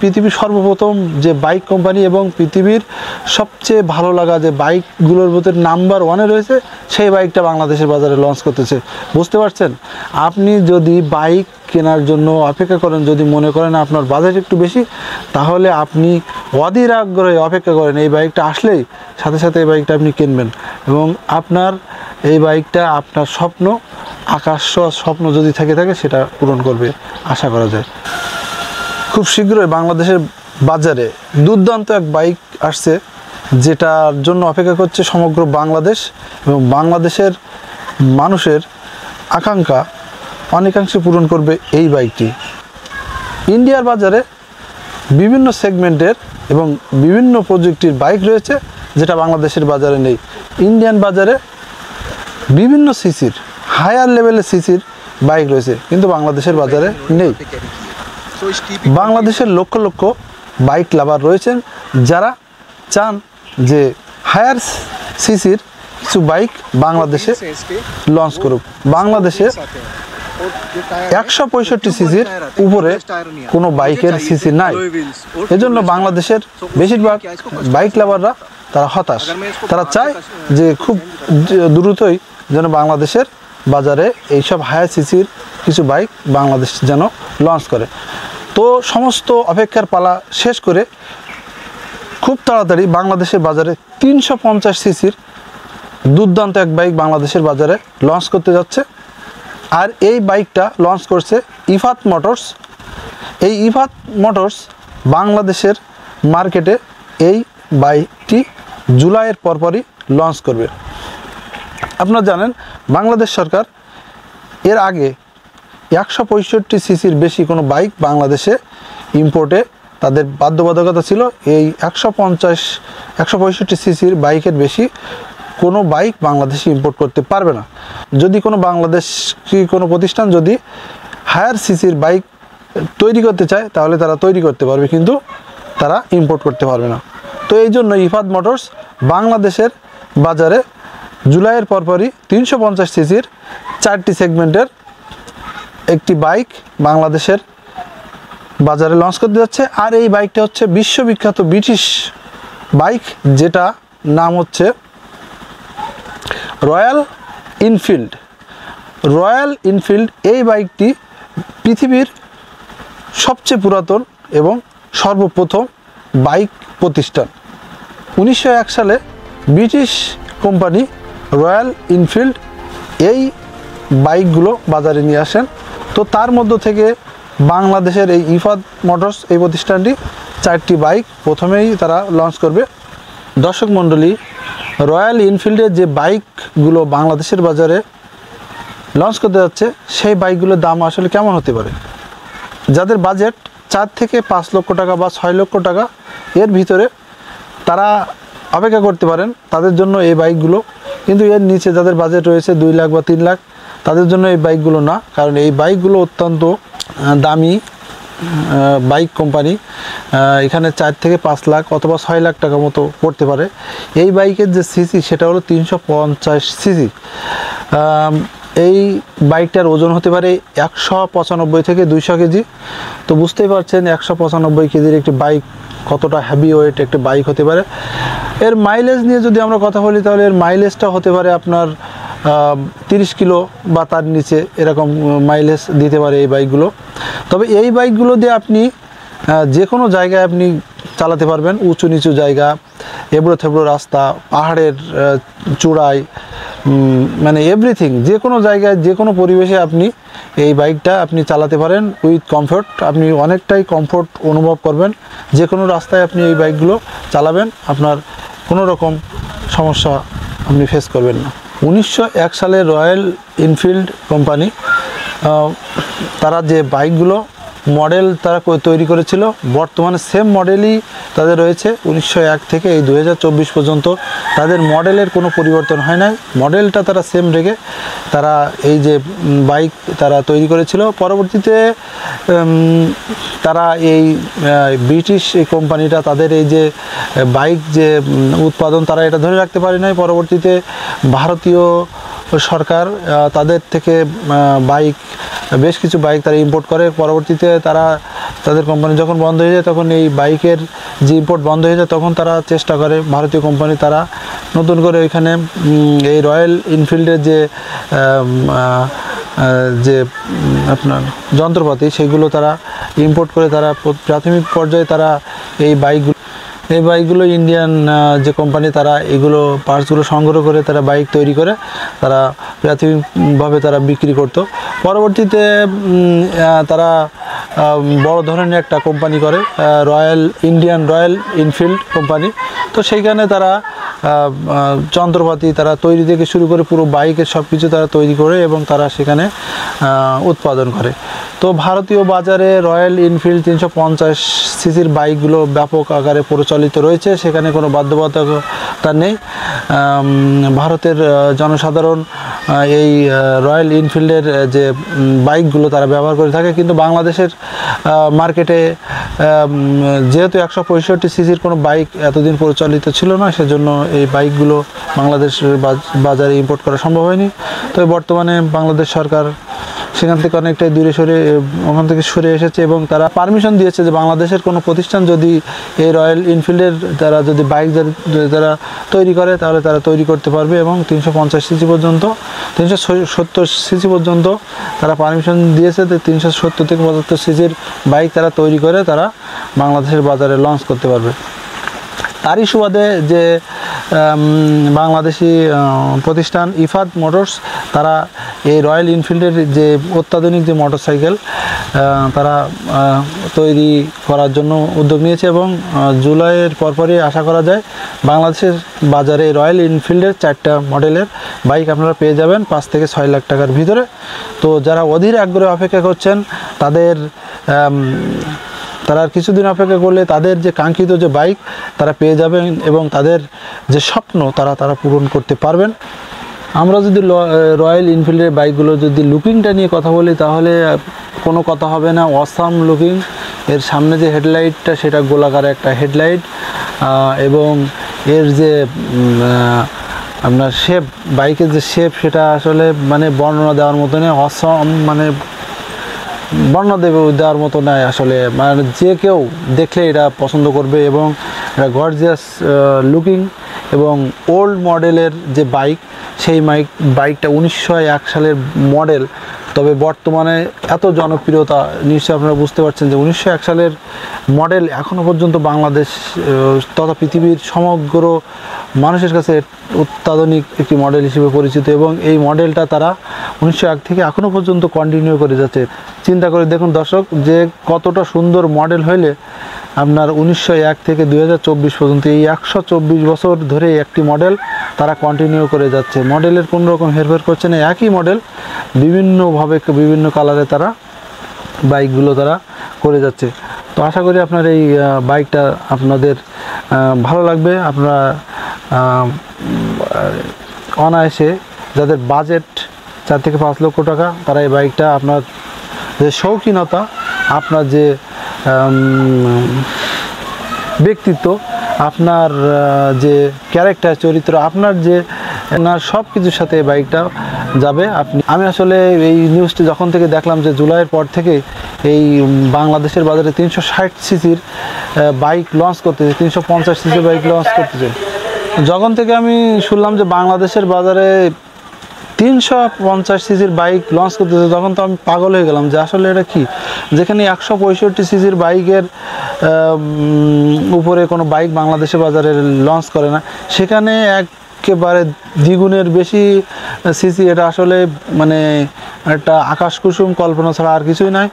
পৃথিবীর সর্বপ্রথম যে বাইক কোম্পানি এবং পৃথিবীর সবচেয়ে ভালো লাগা যে বাইকগুলোর মধ্যে নাম্বার ওয়ানে রয়েছে, সেই বাইকটা বাংলাদেশের বাজারে লঞ্চ করতেছে। বুঝতে পারছেন? আপনি যদি বাইক কেনার জন্য অপেক্ষা করেন, যদি মনে করেন আপনার বাজেট একটু বেশি, তাহলে আপনি অধীর আগ্রহে অপেক্ষা করেন। এই বাইকটা আসলেই সাথে সাথে এই বাইকটা আপনি কিনবেন এবং আপনার এই বাইকটা আপনার স্বপ্ন, আকাশ স্বপ্ন যদি থেকে থাকে সেটা পূরণ করবে আশা করা যায়। খুব শীঘ্রই বাংলাদেশের বাজারে দুর্দান্ত এক বাইক আসছে, যেটার জন্য অপেক্ষা করছে সমগ্র বাংলাদেশ এবং বাংলাদেশের মানুষের আকাঙ্ক্ষা অনেকাংশে পূরণ করবে এই বাইকটি। ইন্ডিয়ার বাজারে বিভিন্ন সেগমেন্টের এবং বিভিন্ন প্রযুক্তির বাইক রয়েছে, যেটা বাংলাদেশের বাজারে নেই। ইন্ডিয়ান বাজারে বিভিন্ন সিসির, হায়ার লেভেলের সিসির বাইক রয়েছে, কিন্তু বাংলাদেশের বাজারে নেই। বাংলাদেশের লক্ষ লক্ষ বাইক লাভার রয়েছেন, যারা চান যে হায়ার সিসির কিছু বাইক বাংলাদেশে লঞ্চ করুক। বাংলাদেশে 165 সিসির উপরে কোনো বাইকের সিসি নাই। এজন্য বাংলাদেশের বেশিরভাগ বাইক লাভাররা তারা হতাশ। তারা চায় যে খুব দ্রুতই যেন বাংলাদেশের বাজারে এইসব হায়ার সিসির কিছু বাইক বাংলাদেশ যেন লঞ্চ করে। তো সমস্ত অপেক্ষার পালা শেষ করে খুব তাড়াতাড়ি বাংলাদেশের বাজারে 350 সিসির দুর্দান্ত এক বাইক বাংলাদেশের বাজারে লঞ্চ করতে যাচ্ছে। আর এই বাইকটা লঞ্চ করছে ইফাত মোটরস। এই ইফাত মোটরস বাংলাদেশের মার্কেটে এই বাইকটি জুলাইয়ের পরপরই লঞ্চ করবে। আপনারা জানেন বাংলাদেশ সরকার এর আগে 165 সিসির বেশি কোনো বাইক বাংলাদেশে ইম্পোর্টে তাদের বাধ্যবাধকতা ছিল। এই 165 সিসির বাইকের বেশি কোনো বাইক বাংলাদেশে ইম্পোর্ট করতে পারবে না। যদি কোনো বাংলাদেশি কোনো প্রতিষ্ঠান যদি হায়ার সিসির বাইক তৈরি করতে চায়, তাহলে তারা তৈরি করতে পারবে, কিন্তু তারা ইম্পোর্ট করতে পারবে না। তো এই জন্য ইফাত মোটরস বাংলাদেশের বাজারে জুলাইয়ের পরপরই 350 সিসির 4টি সেগমেন্টের একটি বাইক বাংলাদেশের বাজারে লঞ্চ করতে যাচ্ছে। আর এই বাইকটা হচ্ছে বিশ্ববিখ্যাত ব্রিটিশ বাইক, যেটা নাম হচ্ছে রয়্যাল এনফিল্ড। রয়্যাল এনফিল্ড এই বাইকটি পৃথিবীর সবচেয়ে পুরাতন এবং সর্বপ্রথম বাইক প্রতিষ্ঠান। 1901 সালে ব্রিটিশ কোম্পানি রয়্যাল এনফিল্ড এই বাইকগুলো বাজারে নিয়ে আসেন। তো তার মধ্য থেকে বাংলাদেশের এই ইফাত মোটরস এই প্রতিষ্ঠানটি 4টি বাইক প্রথমেই তারা লঞ্চ করবে। দর্শক মণ্ডলী, রয়্যাল এনফিল্ডের যে বাইকগুলো বাংলাদেশের বাজারে লঞ্চ করতে যাচ্ছে, সেই বাইকগুলোর দাম আসলে কেমন হতে পারে? যাদের বাজেট 4 থেকে 5 লক্ষ টাকা বা 6 লক্ষ টাকা এর ভিতরে, তারা অপেক্ষা করতে পারেন তাদের জন্য এই বাইকগুলো। কিন্তু এর নিচে যাদের বাজেট রয়েছে 2 লাখ বা 3 লাখ, তাদের জন্য এই বাইকগুলো না, কারণ এই বাইকগুলো অত্যন্ত দামি বাইক কোম্পানি। এখানে 4 থেকে 5 লাখ অথবা 6 লাখ টাকা মতো পড়তে পারে। এই বাইকের যে সিসি সেটা হলো 350 সিসি। এই বাইকটার ওজন হতে পারে 195 থেকে 200 কেজি। তো বুঝতেই পারছেন 195 কেজির একটি বাইক কতটা হেভি ওয়েট একটি বাইক হতে পারে। এর মাইলেজ নিয়ে যদি আমরা কথা বলি, তাহলে এর মাইলেজটা হতে পারে আপনার 30 কিলো বা তার নিচে, এরকম মাইলেজ দিতে পারে এই বাইকগুলো। তবে এই বাইকগুলো দিয়ে আপনি যে কোনো জায়গায় আপনি চালাতে পারবেন। উঁচু নিচু জায়গা, এবড়ো থেবড়ো রাস্তা, পাহাড়ের চূড়ায়, মানে এভরিথিং, যে কোনো জায়গায় যে কোনো পরিবেশে আপনি এই বাইকটা আপনি চালাতে পারেন উইথ কমফোর্ট। আপনি অনেকটাই কমফোর্ট অনুভব করবেন। যে কোনো রাস্তায় আপনি এই বাইকগুলো চালাবেন, আপনার কোনো রকম সমস্যা আপনি ফেস করবেন না। 1901 সালে রয়্যাল এনফিল্ড কোম্পানি তারা যে বাইকগুলো মডেল তারা তৈরি করেছিল, বর্তমানে সেম মডেলই তাদের রয়েছে। 1901 থেকে এই 2024 পর্যন্ত তাদের মডেলের কোনো পরিবর্তন হয় নাই। মডেলটা তারা সেম রেখে তারা এই যে বাইক তারা তৈরি করেছিল। পরবর্তীতে তারা এই ব্রিটিশ এই কোম্পানিটা তাদের এই যে বাইক যে উৎপাদন, তারা এটা ধরে রাখতে পারে নাই। পরবর্তীতে ভারতীয় সরকার তাদের থেকে বাইক, বেশ কিছু বাইক তারা ইম্পোর্ট করে। পরবর্তীতে তারা তাদের কোম্পানি যখন বন্ধ হয়ে যায় তখন এই বাইকের যে ইম্পোর্ট বন্ধ হয়ে যায় তখন তারা চেষ্টা করে, ভারতীয় কোম্পানি তারা নতুন করে ওইখানে এই রয়্যাল এনফিল্ডের যে আপনার যন্ত্রপাতি সেগুলো তারা ইম্পোর্ট করে তারা প্রাথমিক পর্যায়ে তারা এই বাইকগুলো ইন্ডিয়ান যে কোম্পানি তারা এগুলো পার্টসগুলো সংগ্রহ করে তারা বাইক তৈরি করে তারা প্রাথমিকভাবে তারা বিক্রি করতো। পরবর্তীতে তারা বড় ধরনের একটা কোম্পানি করে, রয়্যাল এনফিল্ড কোম্পানি। তো সেইখানে তারা যন্ত্রপাতি তারা তৈরি থেকে শুরু করে পুরো বাইকের সব কিছু তারা তৈরি করে এবং তারা সেখানে উৎপাদন করে। তো ভারতীয় বাজারে রয়্যাল এনফিল্ড 350 সিসির বাইকগুলো ব্যাপক আকারে প্রচলিত রয়েছে, সেখানে কোনো বাধ্যবাধকতা নেই। ভারতের জনসাধারণ এই রয়্যাল এনফিল্ডের যে বাইকগুলো তারা ব্যবহার করে থাকে, কিন্তু বাংলাদেশের মার্কেটে যেহেতু 165 সিসির কোনো বাইক এতদিন প্রচলিত ছিল না, সেজন্য এই বাইকগুলো বাংলাদেশের বাজারে ইম্পোর্ট করা সম্ভব হয়নি। তবে বর্তমানে বাংলাদেশ সরকার সেখান থেকে অনেকটাই দূরে ওখান থেকে সরে এসেছে এবং তারা পারমিশন দিয়েছে যে বাংলাদেশের কোনো প্রতিষ্ঠান যদি এই রয়্যাল এনফিল্ডের তারা যদি বাইক তারা তৈরি করে তাহলে তারা তৈরি করতে পারবে এবং 350 সিসি পর্যন্ত 370 সিসি পর্যন্ত তারা পারমিশন দিয়েছে। 370 থেকে 75 সিসির বাইক তারা তৈরি করে তারা বাংলাদেশের বাজারে লঞ্চ করতে পারবে। তারই সুবাদে যে বাংলাদেশি প্রতিষ্ঠান ইফাদ মোটরস তারা এই রয়্যাল এনফিল্ডের যে অত্যাধুনিক যে মোটরসাইকেল তারা তৈরি করার জন্য উদ্যোগ নিয়েছে এবং জুলাইয়ের পরপরই আশা করা যায় বাংলাদেশের বাজারে রয়্যাল এনফিল্ডের 4টা মডেলের বাইক আপনারা পেয়ে যাবেন 5 থেকে 6 লাখ টাকার ভিতরে। তো যারা অধীর আগ্রহে অপেক্ষা করছেন তারা আর কিছুদিন অপেক্ষা করলে তাদের যে কাঙ্ক্ষিত যে বাইক তারা পেয়ে যাবেন এবং তাদের যে স্বপ্ন তারা পূরণ করতে পারবেন। আমরা যদি রয়্যাল এনফিল্ডের বাইকগুলো যদি লুকিংটা নিয়ে কথা বলি তাহলে কোনো কথা হবে না, অসাম লুকিং। এর সামনে যে হেডলাইটটা সেটা গোলাকার একটা হেডলাইট এবং এর যে আপনার শেপ, বাইকের যে শেপ সেটা আসলে মানে বর্ণনা দেওয়ার মতো নেই, অসাম মানে বর্ণনা দেওয়ার মতো নয় আসলে, মানে যে কেউ দেখলে এটা পছন্দ করবে এবং এটা গর্জিয়াস লুকিং এবং ওল্ড মডেলের যে বাইক সেই বাইকটা 1901 সালের মডেল। তবে বর্তমানে এত জনপ্রিয়তা নিশ্চয়ই আপনারা বুঝতে পারছেন যে 1901 সালের মডেল এখনও পর্যন্ত বাংলাদেশ তথা পৃথিবীর সমগ্র মানুষের কাছে অত্যাধুনিক একটি মডেল হিসেবে পরিচিত এবং এই মডেলটা তারা 1901 থেকে এখনও পর্যন্ত কন্টিনিউ করে যাচ্ছে। চিন্তা করে দেখুন দর্শক যে কতটা সুন্দর মডেল হইলে আপনার 1901 থেকে 2024 পর্যন্ত এই 124 বছর ধরে একটি মডেল তারা কন্টিনিউ করে যাচ্ছে। মডেলের কোনো রকম হেরফের করছে না, একই মডেল বিভিন্নভাবে বিভিন্ন কালারে তারা বাইকগুলো তারা করে যাচ্ছে। তো আশা করি আপনার এই বাইকটা আপনাদের ভালো লাগবে। আপনারা অনায়াসে যাদের বাজেট 4 থেকে 5 লক্ষ টাকা তারা এই বাইকটা আপনার যে শৌখিনতা, আপনার যে ব্যক্তিত্ব, আপনার যে ক্যারেক্টার চরিত্র, আপনার সব কিছুর সাথে এই বাইকটা যাবে। আমি আসলে এই নিউজটি যখন থেকে দেখলাম যে জুলাইয়ের পর থেকে এই বাংলাদেশের বাজারে 360 সিসির বাইক লঞ্চ করতেছে, 350 সিসির বাইক লঞ্চ করতেছে, যখন থেকে আমি শুনলাম যে বাংলাদেশের বাজারে 350 সিসির বাইক লঞ্চ করতেছে তখন তো আমি পাগল হয়ে গেলাম যে আসলে এটা কি, যেখানে 165 সিসির বাইকের উপরে কোনো বাইক বাংলাদেশের বাজারে লঞ্চ করে না, সেখানে একেবারে দ্বিগুণের বেশি সিসি। এটা আসলে মানে একটা আকাশ কুসুম কল্পনা ছাড়া আর কিছুই নয়।